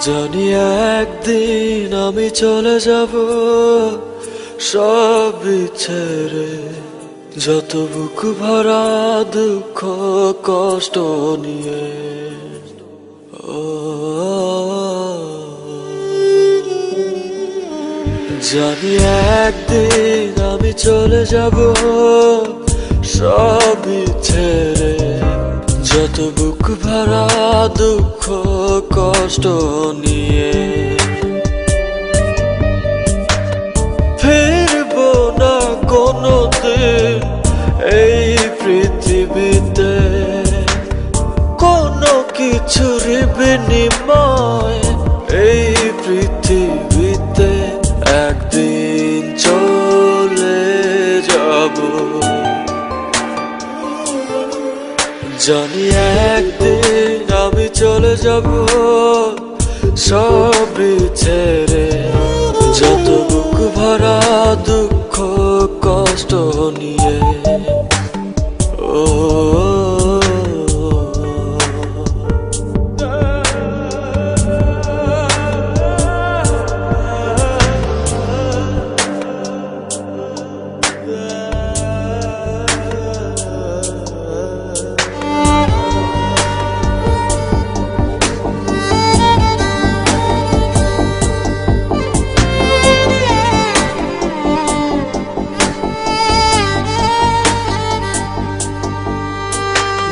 জানি একদিন আমি চলে যাব সব ছেড়ে, যত বুক ভরা দুঃখ কষ্ট নিয়ে। ও জানি একদিন আমি চলে যাব সব ছেড়ে, যত বুক ভরা দুঃখ কষ্ট নিয়ে। ফিরবো না কোনোদিন এই পৃথিবীতে, কোনো কিছুর বিনিময় এই পৃথিবীতে একদিন চলে যাব। জানি একদিন আমি চলে যাব সব ছেড়ে, যত বুক ভরা দুঃখ কষ্ট নিয়ে। ও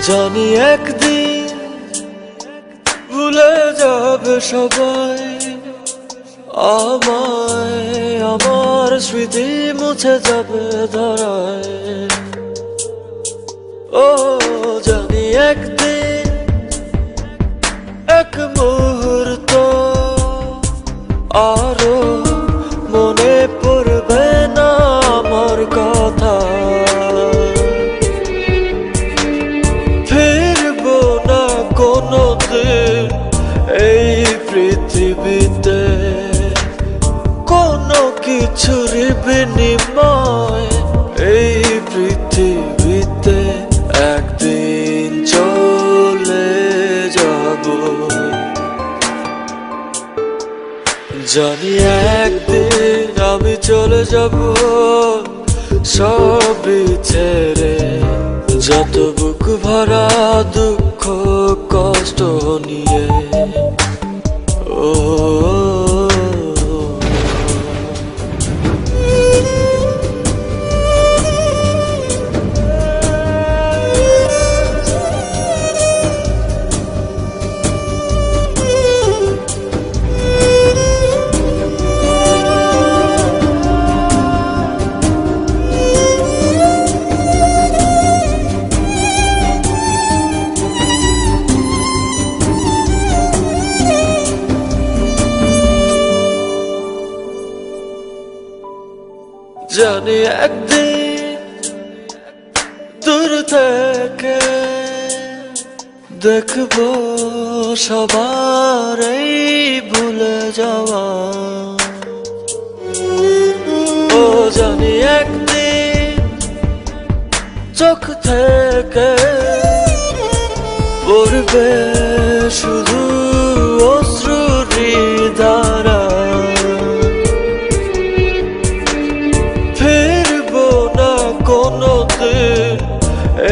জানি একদিন ভুলে যাবে সবাই আমায়, আমার স্মৃতি মুছে যাবে ধরায়। ও জানি একদিন এক মুহূর্ত আরো মনে পড়বে না আমার কথা। কোনোদিন এই পৃথিবীতে কোনো কিছুর বিনিময় এই পৃথিবীতে একদিন চলে যাব। জানি একদিন আমি চলে যাব সব ছেড়ে, যত বুক ভরা দুঃখ কষ্ট নিয়ে। ও জানি একদিন দূর থেকে দেখবো সবার এই ভুলে যাওয়া। ও জানি একদিন চোখ থেকে পড়বে শুধু অশ্রুরি ধারা। কোনোদিন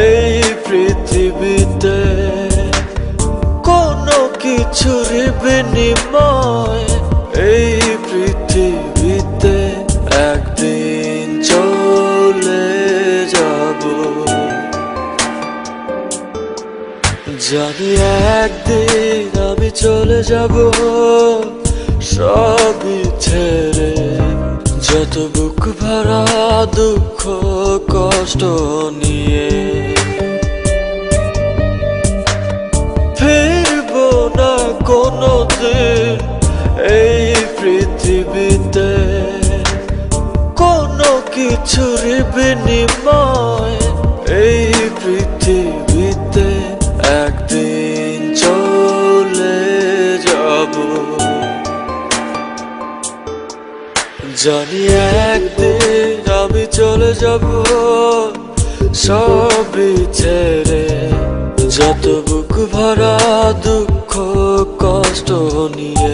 এই পৃথিবীতে কোনো কিছুর বিনিময় এই পৃথিবীতে একদিন চলে যাব। জানি একদিন আমি চলে যাব সব ছেড়ে, যত বুক ভরা দুঃখ কষ্ট নিয়ে। ফিরবো না কোনোদিন এই পৃথিবীতে কোনো কিছুর বিনিময় এই পৃথিবীতে একদিন চলে যাব। জানি একদিন আমি চলে যাব সব ছেড়ে, যত বুক ভরা দুঃখ কষ্ট কষ্ট নিয়ে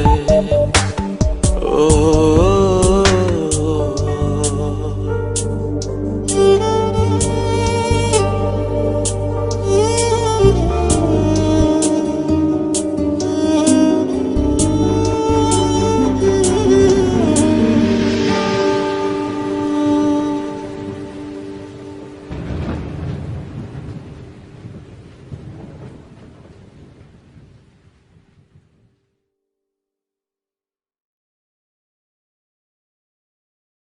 ও